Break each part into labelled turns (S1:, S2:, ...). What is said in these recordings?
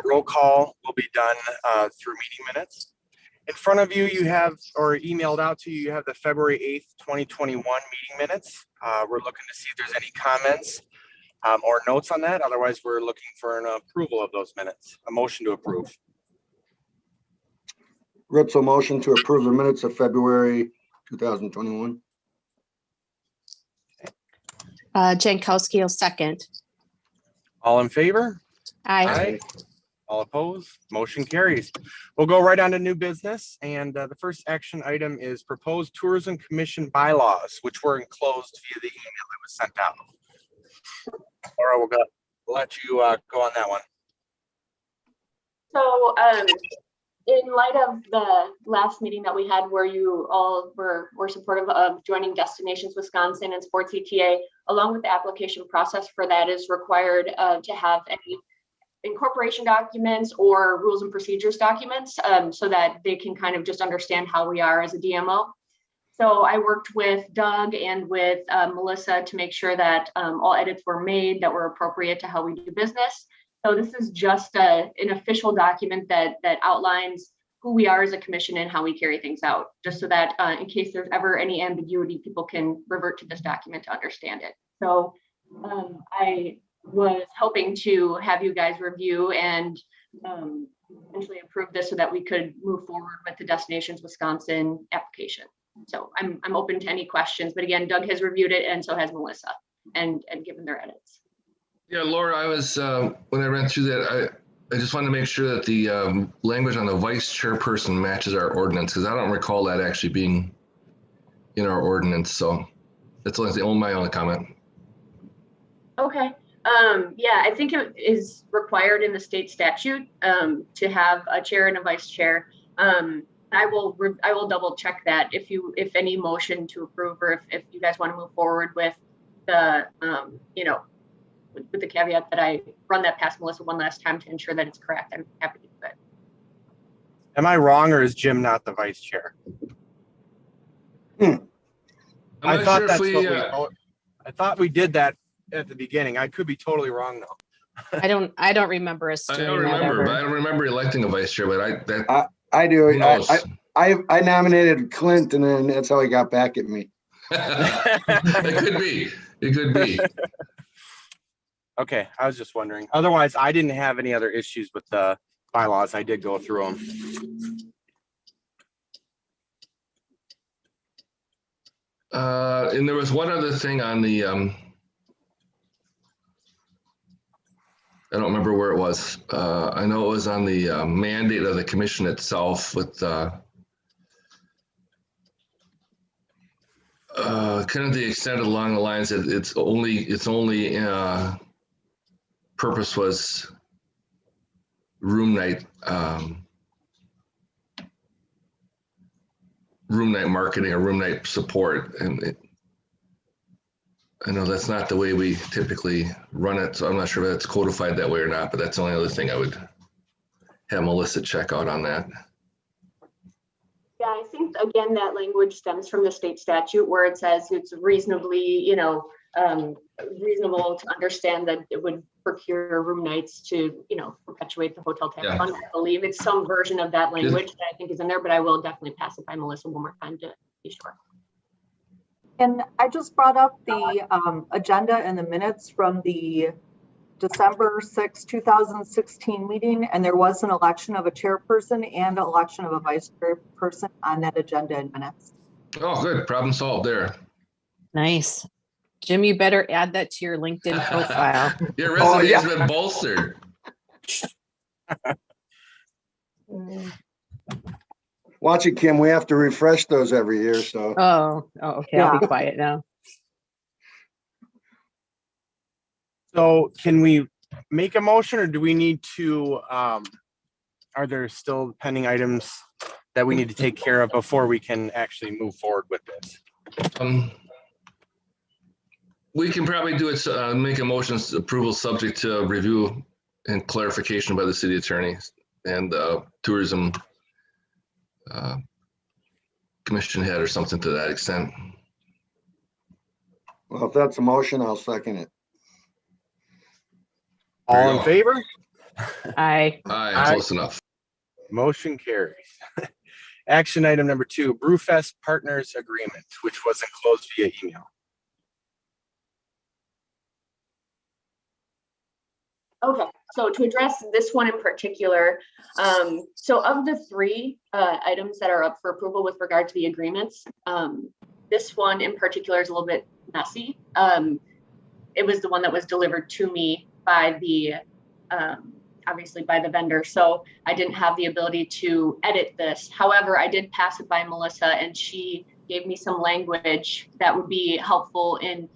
S1: Roll call will be done through meeting minutes. In front of you, you have, or emailed out to you, you have the February 8th, 2021 meeting minutes. We're looking to see if there's any comments or notes on that. Otherwise, we're looking for an approval of those minutes. A motion to approve.
S2: Ritzel motion to approve the minutes of February 2021.
S3: Jankowski will second.
S1: All in favor?
S3: Aye.
S1: All opposed? Motion carries. We'll go right on to new business. And the first action item is proposed tourism commission bylaws, which were enclosed via the email that was sent out. Laura, we'll let you go on that one.
S4: So in light of the last meeting that we had where you all were supportive of joining Destinations Wisconsin and Sports ETA, along with the application process for that is required to have any incorporation documents or rules and procedures documents so that they can kind of just understand how we are as a DMO. So I worked with Doug and with Melissa to make sure that all edits were made that were appropriate to how we do business. So this is just an official document that outlines who we are as a commission and how we carry things out, just so that in case there's ever any ambiguity, people can revert to this document to understand it. So I was hoping to have you guys review and eventually approve this so that we could move forward with the Destinations Wisconsin application. So I'm open to any questions, but again, Doug has reviewed it and so has Melissa and given their edits.
S5: Yeah, Laura, I was, when I ran through that, I just wanted to make sure that the language on the vice chairperson matches our ordinance, because I don't recall that actually being in our ordinance. So that's my only comment.
S4: Okay. Yeah, I think it is required in the state statute to have a chair and a vice chair. I will double check that if any motion to approve or if you guys want to move forward with the with the caveat that I run that past Melissa one last time to ensure that it's correct. I'm happy to do it.
S1: Am I wrong, or is Jim not the vice chair? I thought we did that at the beginning. I could be totally wrong though.
S3: I don't remember us doing
S5: I don't remember, but I don't remember electing a vice chair, but
S2: I do.
S5: I
S2: I nominated Clint, and then that's how he got back at me.
S5: It could be. It could be.
S1: Okay, I was just wondering. Otherwise, I didn't have any other issues with the bylaws. I did go through them.
S5: And there was one other thing on the, I don't remember where it was. I know it was on the mandate of the commission itself with kind of the extent along the lines that its only purpose was room night marketing or room night support, and I know that's not the way we typically run it, so I'm not sure if that's codified that way or not, but that's the only other thing I would have Melissa check out on that.
S4: Yeah, I think again that language stems from the state statute where it says it's reasonably, reasonable to understand that it would procure room nights to, perpetuate the hotel tax fund. I believe it's some version of that language that I think is in there, but I will definitely pass it by Melissa one more time to be sure.
S6: And I just brought up the agenda and the minutes from the December 6, 2016 meeting, and there was an election of a chairperson and an election of a vice chairperson on that agenda and minutes.
S5: Oh, good. Problem solved there.
S3: Nice. Jim, you better add that to your LinkedIn profile.
S5: Your resume has been bolstered.
S2: Watch it, Kim. We have to refresh those every year. So.
S3: Oh, okay. Yeah. I'll be quiet now.
S1: So can we make a motion, or do we need to, are there still pending items that we need to take care of before we can actually move forward with this?
S5: We can probably do it, make a motion approval subject to review and clarification by the city attorney and tourism commission head or something to that extent.
S2: Well, if that's a motion, I'll second it.
S1: All in favor?
S3: Aye.
S5: Aye, close enough.
S1: Motion carries. Action item number 2, Brewfest Partners Agreement, which was enclosed via email.
S4: Okay, so to address this one in particular, so of the 3 items that are up for approval with regard to the agreements, this one in particular is a little bit messy. It was the one that was delivered to me by the, obviously by the vendor, so I didn't have the ability to edit this. However, I did pass it by Melissa, and she gave me some language that would be helpful in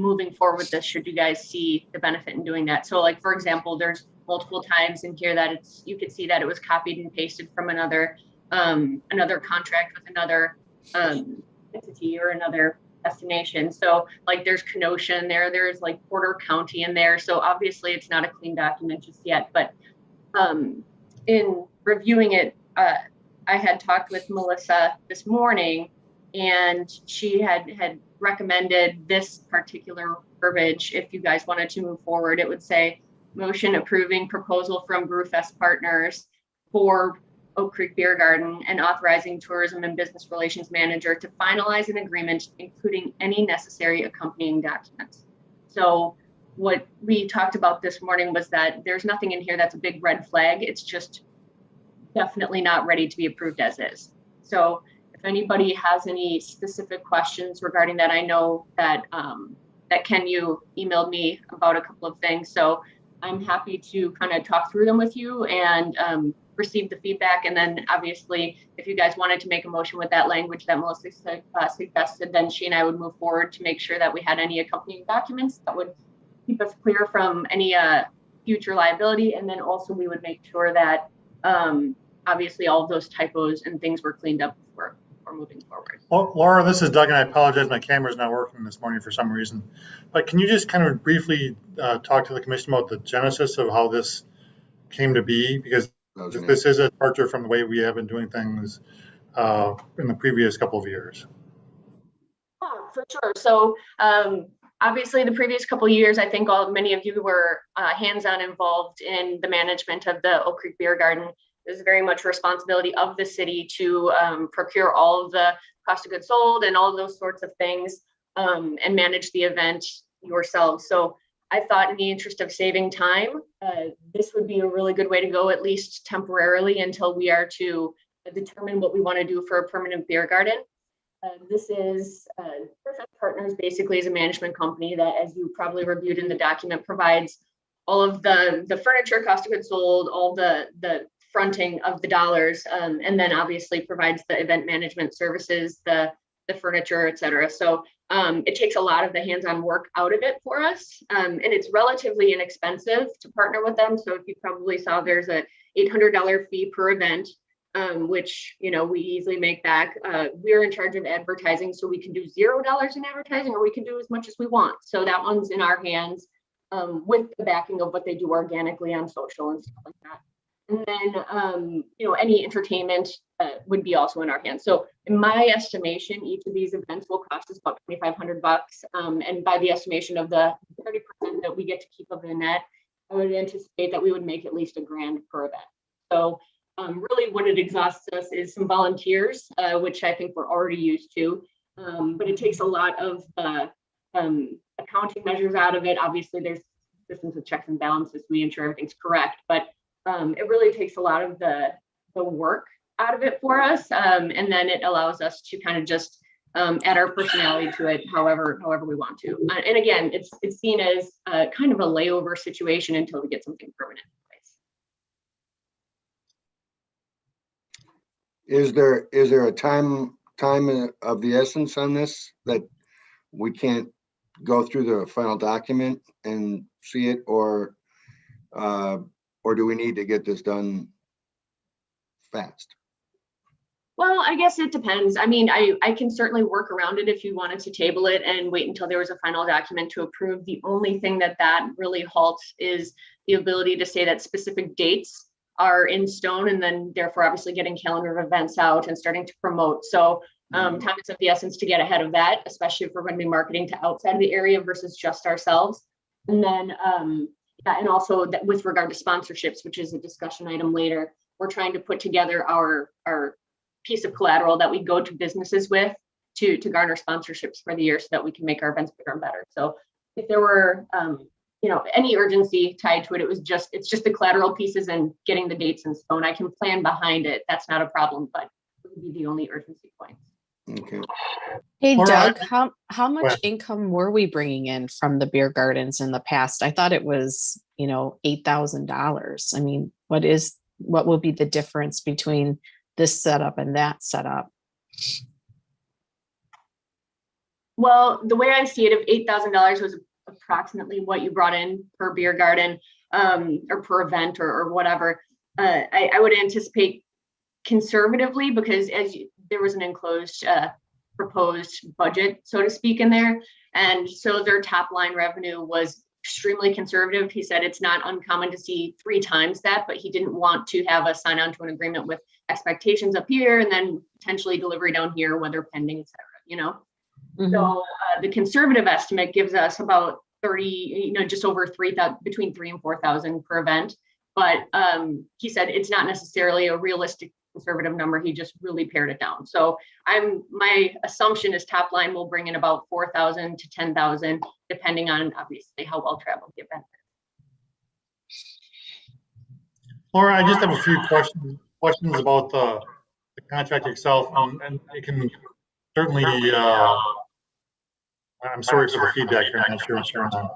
S4: moving forward with this, should you guys see the benefit in doing that. So like, for example, there's multiple times in here that you could see that it was copied and pasted from another contract with another entity or another destination. So like there's Kenosha in there, there's like Porter County in there. So obviously it's not a clean document just yet, but in reviewing it, I had talked with Melissa this morning, and she had recommended this particular verbiage. If you guys wanted to move forward, it would say motion approving proposal from Brewfest Partners for Oak Creek Beer Garden and authorizing tourism and business relations manager to finalize an agreement, including any necessary accompanying documents. So what we talked about this morning was that there's nothing in here that's a big red flag. It's just definitely not ready to be approved as is. So if anybody has any specific questions regarding that, I know that that Ken, you emailed me about a couple of things. So I'm happy to kind of talk through them with you and receive the feedback. And then obviously, if you guys wanted to make a motion with that language that Melissa suggested, then she and I would move forward to make sure that we had any accompanying documents that would keep us clear from any future liability. And then also we would make sure that obviously all of those typos and things were cleaned up before moving forward.
S7: Well, Laura, this is Doug, and I apologize, my camera's not working this morning for some reason. But can you just kind of briefly talk to the commission about the genesis of how this came to be? Because this is a departure from the way we have been doing things in the previous couple of years.
S4: Yeah, for sure. So obviously the previous couple of years, I think many of you were hands-on involved in the management of the Oak Creek Beer Garden. Is very much responsibility of the city to procure all of the cost of goods sold and all of those sorts of things and manage the event yourselves. So I thought in the interest of saving time, this would be a really good way to go, at least temporarily, until we are to determine what we want to do for a permanent beer garden. This is Brewfest Partners basically is a management company that, as you probably reviewed in the document, provides all of the furniture, cost of goods sold, all the fronting of the dollars, and then obviously provides the event management services, the furniture, et cetera. So it takes a lot of the hands-on work out of it for us. And it's relatively inexpensive to partner with them. So if you probably saw, there's a $800 fee per event, which, you know, we easily make back. We're in charge of advertising, so we can do $0 in advertising, or we can do as much as we want. So that one's in our hands with the backing of what they do organically on social and stuff like that. And then, you know, any entertainment would be also in our hands. So in my estimation, each of these events will cost us about $2,500. And by the estimation of the 30% that we get to keep of the net, I would anticipate that we would make at least $1,000 per event. So really what it exhausts us is some volunteers, which I think we're already used to. But it takes a lot of accounting measures out of it. Obviously, there's systems of checks and balances. We ensure everything's correct, but it really takes a lot of the work out of it for us. And then it allows us to kind of just add our personality to it however we want to. And again, it's seen as kind of a layover situation until we get something permanent in place.
S2: Is there a time of the essence on this, that we can't go through the final document and see it, or do we need to get this done fast?
S4: Well, I guess it depends. I mean, I can certainly work around it if you wanted to table it and wait until there was a final document to approve. The only thing that really halts is the ability to say that specific dates are in stone, and then therefore obviously getting calendar of events out and starting to promote. So time is of the essence to get ahead of that, especially if we're going to be marketing to outside of the area versus just ourselves. And then Yeah, and also that with regard to sponsorships, which is a discussion item later, we're trying to put together our piece of collateral that we go to businesses with to garner sponsorships for the year so that we can make our events bigger and better. So if there were any urgency tied to it, it's just the collateral pieces and getting the dates in stone. I can plan behind it. That's not a problem, but it would be the only urgency points.
S2: Okay.
S3: Hey
S7: Laura,
S3: Doug, how much income were we bringing in from the beer gardens in the past? I thought it was, $8,000. I mean, what will be the difference between this setup and that setup?
S4: Well, the way I see it, if $8,000 was approximately what you brought in per beer garden or per event or whatever, I would anticipate conservatively, because there was an enclosed proposed budget, so to speak, in there. And so their top line revenue was extremely conservative. He said it's not uncommon to see 3 times that, but he didn't want to have us sign on to an agreement with expectations up here and then potentially delivery down here, weather pending, et cetera,
S3: Mhm.
S4: So the conservative estimate gives us about 30, just over 3,000, between 3,000 and 4,000 per event. But he said it's not necessarily a realistic conservative number. He just really pared it down. So my assumption is top line will bring in about 4,000 to 10,000, depending on obviously how well traveled the event is.
S7: Laura, I just have a few questions about the contract itself, and you can certainly, I'm sorry for the feedback here, I'm not sure what's going on.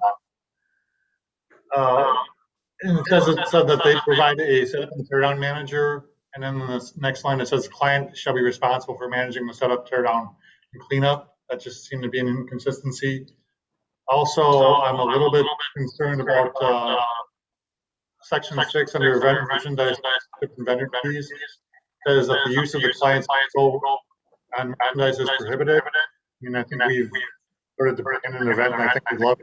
S7: And it said that they provide a setup and teardown manager, and then in the next line it says the client shall be responsible for managing the setup, teardown, and cleanup. That just seemed to be an inconsistency. Also, I'm a little bit concerned about Section 6 under event merchandise and vendor fees. Says that the use of the client's control on merchandise is prohibited. I mean, I think we've started to bring in an event, and I think we'd love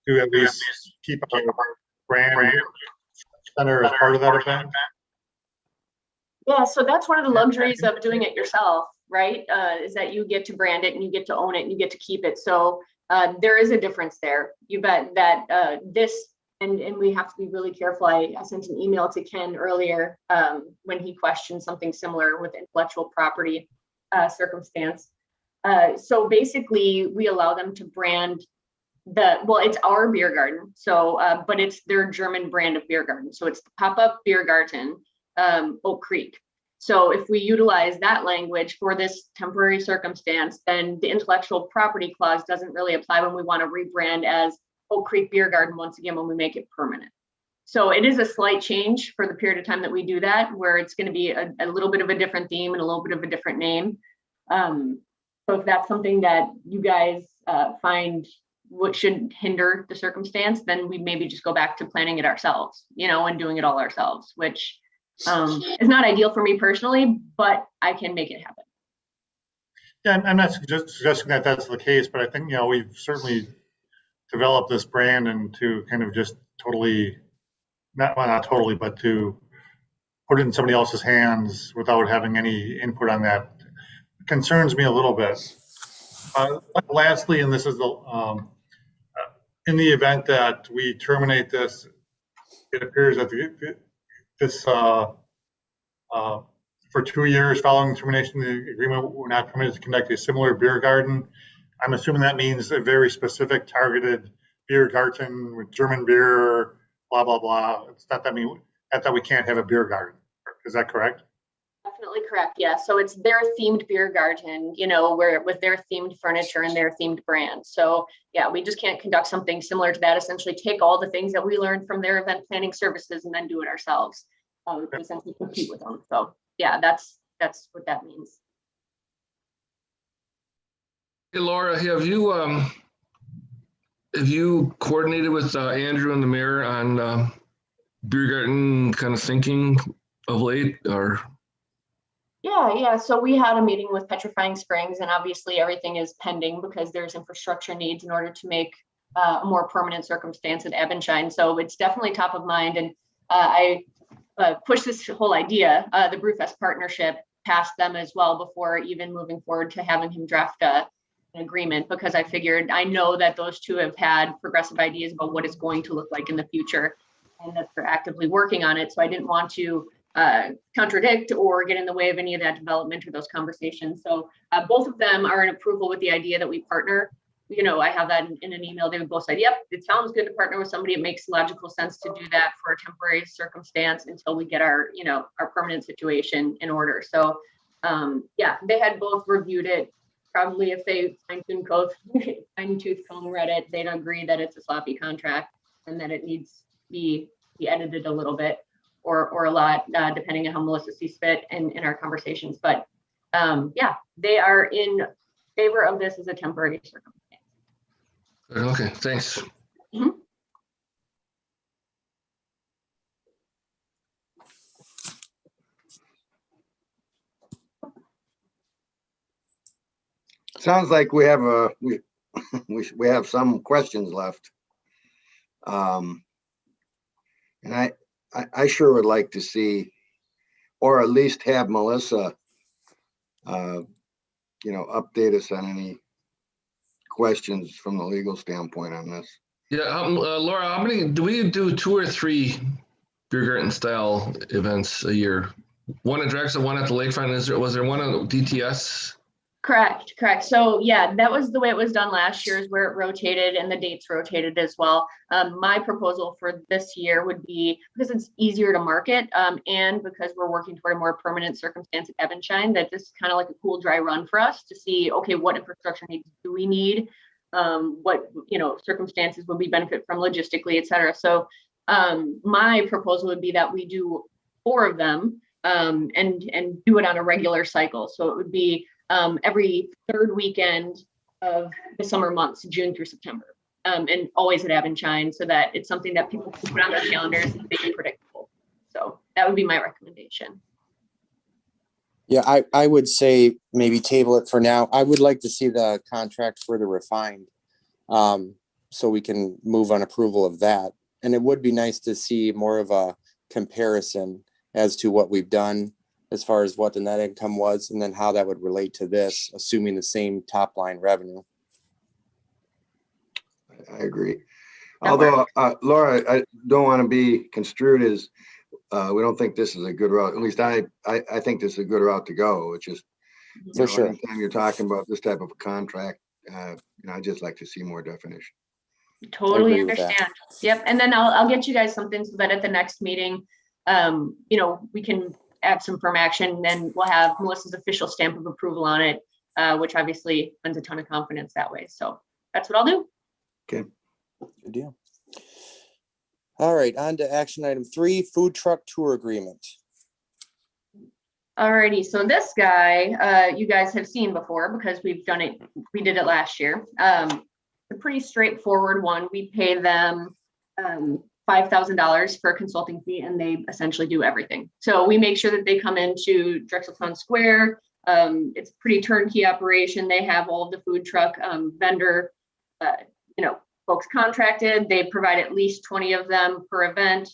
S7: to at least keep our brand center as part of that event.
S4: Yeah, so that's one of the luxuries of doing it yourself, right? Is that you get to brand it and you get to own it and you get to keep it. So there is a difference there. You bet that this, and we have to be really careful. I sent an email to Ken earlier when he questioned something similar with intellectual property circumstance. So basically we allow them to brand it's our beer garden. So, but it's their German brand of beer garden. So it's the pop-up beer garden, Oak Creek. So if we utilize that language for this temporary circumstance, then the intellectual property clause doesn't really apply when we want to rebrand as Oak Creek Beer Garden once again when we make it permanent. So it is a slight change for the period of time that we do that, where it's going to be a little bit of a different theme and a little bit of a different name. So if that's something that you guys find what should hinder the circumstance, then we maybe just go back to planning it ourselves, and doing it all ourselves, which is not ideal for me personally, but I can make it happen.
S7: Yeah, I'm not suggesting that that's the case, but I think, we've certainly developed this brand and to kind of just totally, not totally, but to put it in somebody else's hands without having any input on that concerns me a little bit. Lastly, and this is in the event that we terminate this, it appears that this for 2 years following termination of the agreement, we're not permitted to conduct a similar beer garden. I'm assuming that means a very specific targeted beer garden with German beer, blah, blah, blah. It's not that we can't have a beer garden. Is that correct?
S4: Definitely correct. Yeah. So it's their themed beer garden, where with their themed furniture and their themed brand. So yeah, we just can't conduct something similar to that. Essentially take all the things that we learned from their event planning services and then do it ourselves. Essentially compete with them. So yeah, that's what that means.
S5: Hey, Laura, have you coordinated with Andrew and the mayor on beer garden kind of thinking of late, or?
S4: Yeah. So we had a meeting with Petrifying Springs, and obviously everything is pending because there's infrastructure needs in order to make a more permanent circumstance at Abendschein. So it's definitely top of mind. And I pushed this whole idea, the Brewfest partnership, past them as well before even moving forward to having him draft an an agreement, because I figured, I know that those two have had progressive ideas about what it's going to look like in the future, and that they're actively working on it. So I didn't want to contradict or get in the way of any of that development or those conversations. So both of them are in approval with the idea that we partner. You know, I have that in an email. They would both say, yep, it sounds good to partner with somebody. It makes logical sense to do that for a temporary circumstance until we get our, you know, our permanent situation in order. So yeah, they had both reviewed it. Probably if they fine tooth comb read it, they'd agree that it's a sloppy contract and that it needs to be edited a little bit or a lot, depending on how Melissa sees fit in our conversations. But yeah, they are in favor of this as a temporary circumstance.
S5: Okay, thanks.
S4: Mhm.
S2: Sounds like we have we have some questions left. And I sure would like to see, or at least have Melissa, you know, update us on any questions from the legal standpoint on this.
S5: Yeah, Laura, how many do we do? 2 or 3 beer garden style events a year? One at Drexel, one at the lakefront. Was there one at DTS?
S4: Correct. So yeah, that was the way it was done last year, is where it rotated and the dates rotated as well. My proposal for this year would be, because it's easier to market and because we're working toward a more permanent circumstance at Evanshine, that this is kind of like a cool dry run for us to see, okay, what infrastructure needs do we need? What, you know, circumstances would we benefit from logistically, et cetera. So my proposal would be that we do 4 of them and do it on a regular cycle. So it would be every 3rd weekend of the summer months, June through September, and always at Evanshine, so that it's something that people can put on their calendars and be predictable. So that would be my recommendation.
S1: Yeah, I would say maybe table it for now. I would like to see the contract further refined, so we can move on approval of that. And it would be nice to see more of a comparison as to what we've done as far as what the net income was, and then how that would relate to this, assuming the same top line revenue.
S2: I agree. Although, Laura, I don't want to be construed as we don't think this is a good route. At least I think this is a good route to go, which is,
S1: For sure.
S2: anytime you're talking about this type of a contract, you know, I'd just like to see more definition.
S4: Totally
S1: agree with that.
S4: understand. Yep. And then I'll get you guys something so that at the next meeting, you know, we can add some firm action, then we'll have Melissa's official stamp of approval on it, which obviously lends a ton of confidence that way. So that's what I'll do.
S2: Okay.
S1: Good deal. All right, on to action item 3, food truck tour agreement.
S4: Alrighty, so this guy, you guys have seen before because we've done it, we did it last year. A pretty straightforward one. We pay them $5,000 for a consulting fee, and they essentially do everything. So we make sure that they come into Drexel Town Square. It's a pretty turnkey operation. They have all of the food truck vendor, you know, folks contracted. They provide at least 20 of them per event.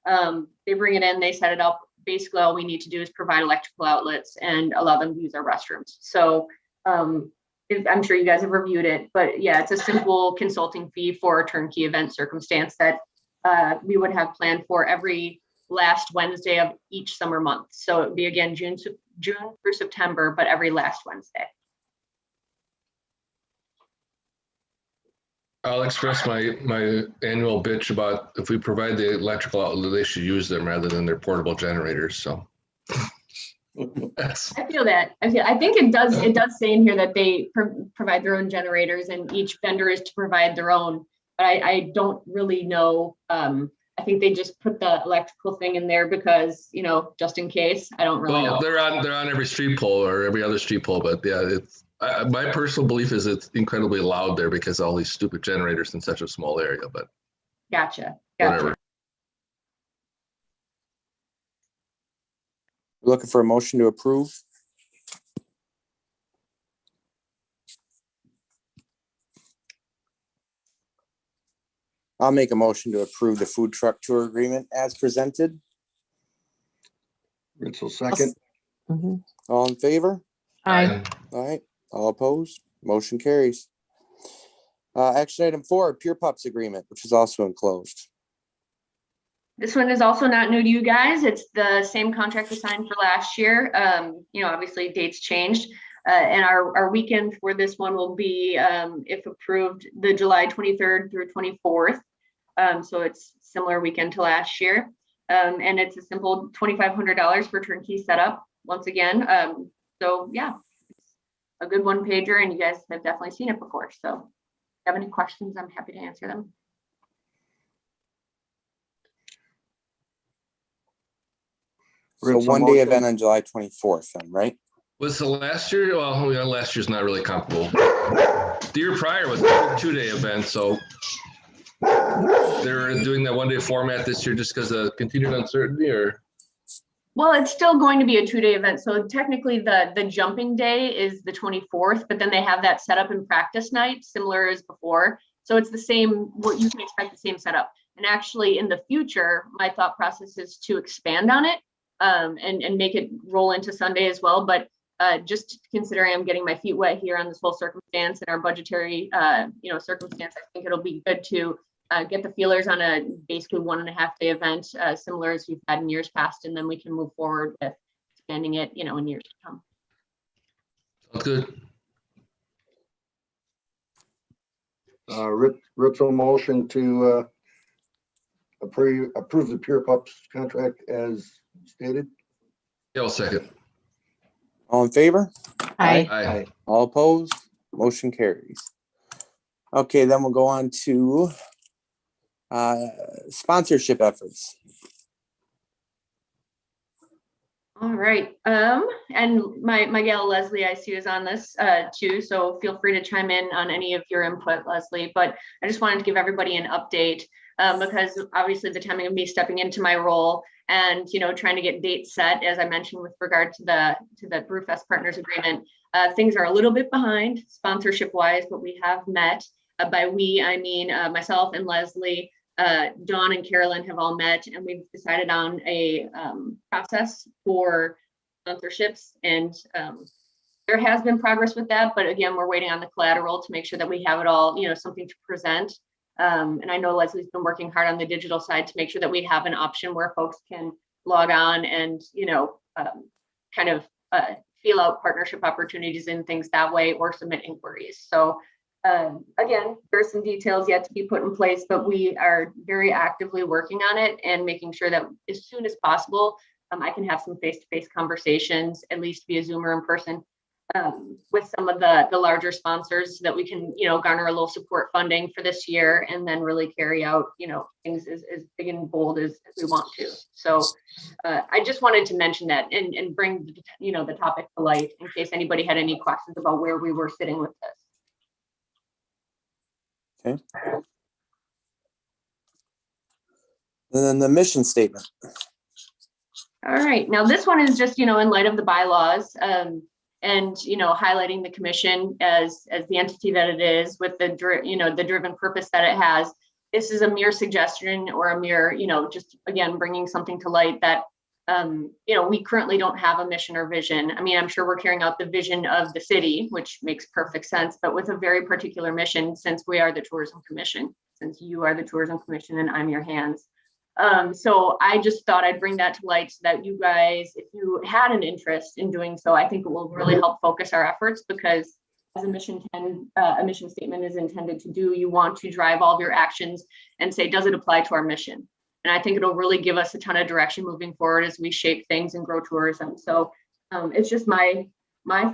S4: They bring it in, they set it up. Basically, all we need to do is provide electrical outlets and allow them to use our restrooms. So I'm sure you guys have reviewed it, but yeah, it's a simple consulting fee for a turnkey event circumstance that we would have planned for every last Wednesday of each summer month. So it would be again June through September, but every last Wednesday.
S5: I'll express my annual bitch about if we provide the electrical outlet, they should use them rather than their portable generators. So
S4: I feel that. I think it does say in here that they provide their own generators and each vendor is to provide their own. But I don't really know. I think they just put the electrical thing in there because, you know, just in case. I don't really know.
S5: They're on every street pole or every other street pole, but yeah, it's my personal belief is it's incredibly loud there because all these stupid generators in such a small area. But
S4: Gotcha.
S5: whatever.
S1: We're looking for a motion to approve. I'll make a motion to approve the food truck tour agreement as presented.
S2: Ritzel, second.
S3: Mhm.
S1: All in favor?
S3: Aye.
S1: All right, all opposed?
S8: Motion carries. Action item 4, Pure Pups agreement, which is also enclosed.
S4: This one is also not new to you guys. It's the same contract we signed for last year. Obviously dates changed. And our weekend for this one will be, if approved, the July 23rd through 24th. So it's similar weekend to last year. And it's a simple $2,500 for turnkey setup once again. So yeah, it's a good one pager, and you guys have definitely seen it before. So if you have any questions, I'm happy to answer them.
S8: So one-day event on July 24th then, right?
S5: Was the last year? Well, last year's not really comparable. The year prior was a 2-day event, so they're doing that 1-day format this year just because of continued uncertainty, or?
S4: Well, it's still going to be a 2-day event. So technically the jumping day is the 24th, but then they have that setup and practice night, similar as before. So it's the same, what you can expect, the same setup. And actually in the future, my thought process is to expand on it and make it roll into Sunday as well. But just considering I'm getting my feet wet here on this whole circumstance and our budgetary, circumstance, I think it'll be good to get the feelers on a basically 1.5-day event, similar as we've had in years past, and then we can move forward with expanding it, in years to come.
S5: Sounds good.
S2: Rick's motion to approve the Pure Pups contract as stated.
S5: Yeah, I'll second.
S8: All in favor?
S3: Aye.
S5: Aye.
S8: All opposed? Motion carries. Okay, then we'll go on to sponsorship efforts.
S4: All right. And my gal Leslie, I see, is on this too. So feel free to chime in on any of your input, Leslie. But I just wanted to give everybody an update because obviously the timing of me stepping into my role and trying to get dates set, as I mentioned with regard to the Brewfest Partners Agreement, things are a little bit behind sponsorship wise, but we have met. By we, I mean myself and Leslie. Dawn and Carolyn have all met, and we've decided on a process for sponsorships, and there has been progress with that, but again, we're waiting on the collateral to make sure that we have it all, something to present. And I know Leslie's been working hard on the digital side to make sure that we have an option where folks can log on and feel out partnership opportunities and things that way, or submit inquiries. So again, there's some details yet to be put in place, but we are very actively working on it and making sure that as soon as possible, I can have some face-to-face conversations, at least via Zoom or in person, with some of the larger sponsors, so that we can, garner a little support funding for this year, and then really carry out, things as big and bold as we want to. So I just wanted to mention that and bring, the topic to light in case anybody had any questions about where we were sitting with this.
S8: Okay. And then the mission statement.
S4: All right. Now this one is just, in light of the bylaws and, highlighting the commission as the entity that it is, with the driven purpose that it has. This is a mere suggestion, or a mere, just again, bringing something to light that, we currently don't have a mission or vision. I mean, I'm sure we're carrying out the vision of the city, which makes perfect sense, but with a very particular mission, since we are the Tourism Commission, since you are the Tourism Commission and I'm your hands. So I just thought I'd bring that to light so that you guys, if you had an interest in doing so, I think it will really help focus our efforts, because as a mission statement is intended to do, you want to drive all of your actions and say, does it apply to our mission? And I think it'll really give us a ton of direction moving forward as we shape things and grow tourism. So it's just my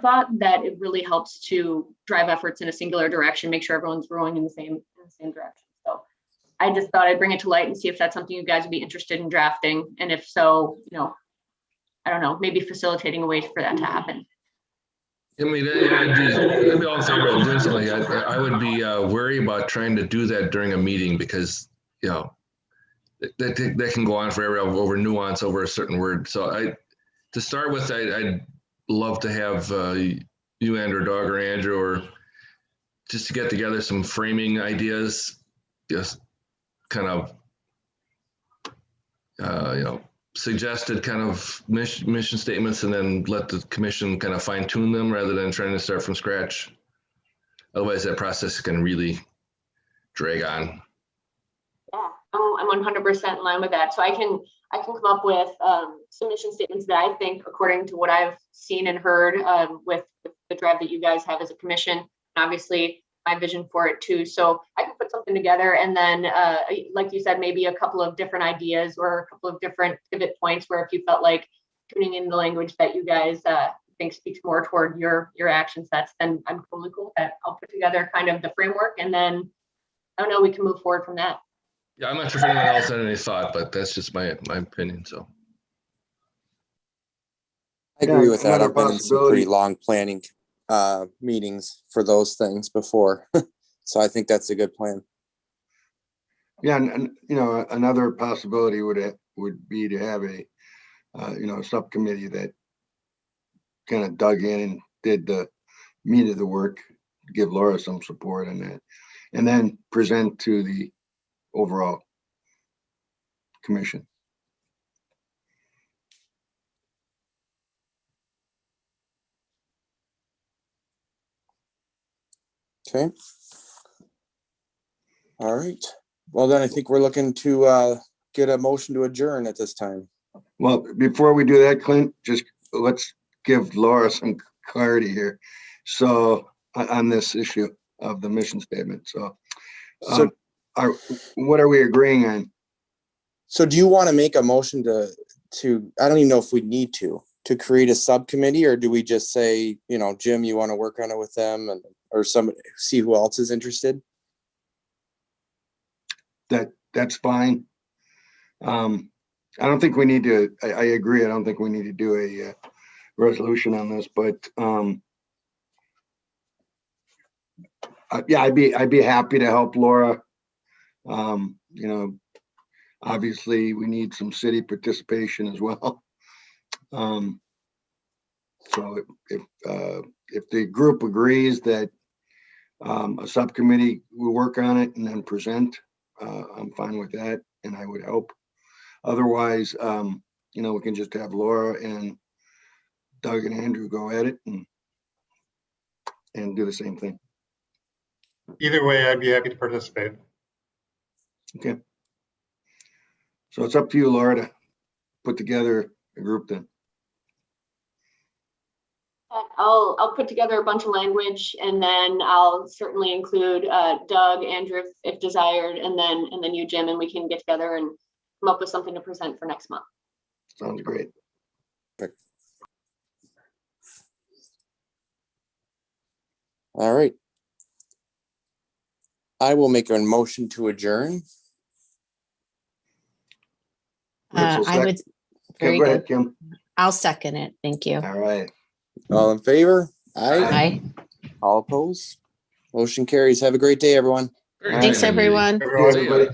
S4: thought that it really helps to drive efforts in a singular direction, make sure everyone's rowing in the same direction. So I just thought I'd bring it to light and see if that's something you guys would be interested in drafting. And if so, I don't know, maybe facilitating a way for that to happen.
S5: I mean, I'd be all in favor of doing something like that. I would be worried about trying to do that during a meeting, because, that can go on forever over nuance over a certain word. So to start with, I'd love to have you and or Doug or Andrew, or just to get together some framing ideas, just kind of, suggested kind of mission statements, and then let the commission kind of fine tune them rather than trying to start from scratch. Otherwise, that process can really drag on.
S4: Yeah, I'm 100% in line with that. So I can come up with some mission statements that I think, according to what I've seen and heard with the drive that you guys have as a commission, and obviously my vision for it too. So I can put something together, and then, like you said, maybe a couple of different ideas or a couple of different pivot points where if you felt like tuning in the language that you guys think speaks more toward your action sets, then I'm totally cool with that. I'll put together kind of the framework, and then I don't know, we can move forward from that.
S5: Yeah, I'm not sure if anyone else had any thought, but that's just my opinion. So
S8: I agree
S2: Yeah,
S8: with that.
S2: another
S8: I've been in some pretty
S2: possibility.
S8: long planning meetings for those things before. So I think that's a good plan.
S2: Yeah, and another possibility would be to have a subcommittee that kind of dug in and did the meat of the work, give Laura some support on that, and then present to the overall commission.
S8: Okay. All right. Well, then I think we're looking to get a motion to adjourn at this time.
S2: Well, before we do that, Clint, just let's give Laura some clarity here. So on this issue of the mission statement. So, what are we agreeing on?
S8: So do you want to make a motion to, I don't even know if we need to create a subcommittee, or do we just say, Jim, you want to work on it with them or somebody, see who else is interested?
S2: That's fine. I don't think we need to, I agree. I don't think we need to do a resolution on this, but yeah, I'd be happy to help Laura. Obviously we need some city participation as well. So if the group agrees that a subcommittee will work on it and then present, I'm fine with that, and I would help. Otherwise, we can just have Laura and Doug and Andrew go at it and do the same thing.
S7: Either way, I'd be happy to participate.
S2: Okay. So it's up to you, Laura, to put together a group then.
S4: I'll put together a bunch of language, and then I'll certainly include Doug, Andrew, if desired, and then you, Jim, and we can get together and come up with something to present for next month.
S2: Sounds great.
S8: All right. I will make a motion to adjourn.
S3: I would.
S2: Okay,
S3: Very
S2: go
S3: good.
S2: ahead, Kim.
S3: I'll second it. Thank you.
S2: All right.
S8: All in favor? Aye.
S3: Aye.
S8: All opposed? Motion carries. Have a great day, everyone.
S3: Thanks, everyone.
S7: Everyone.
S5: See ya.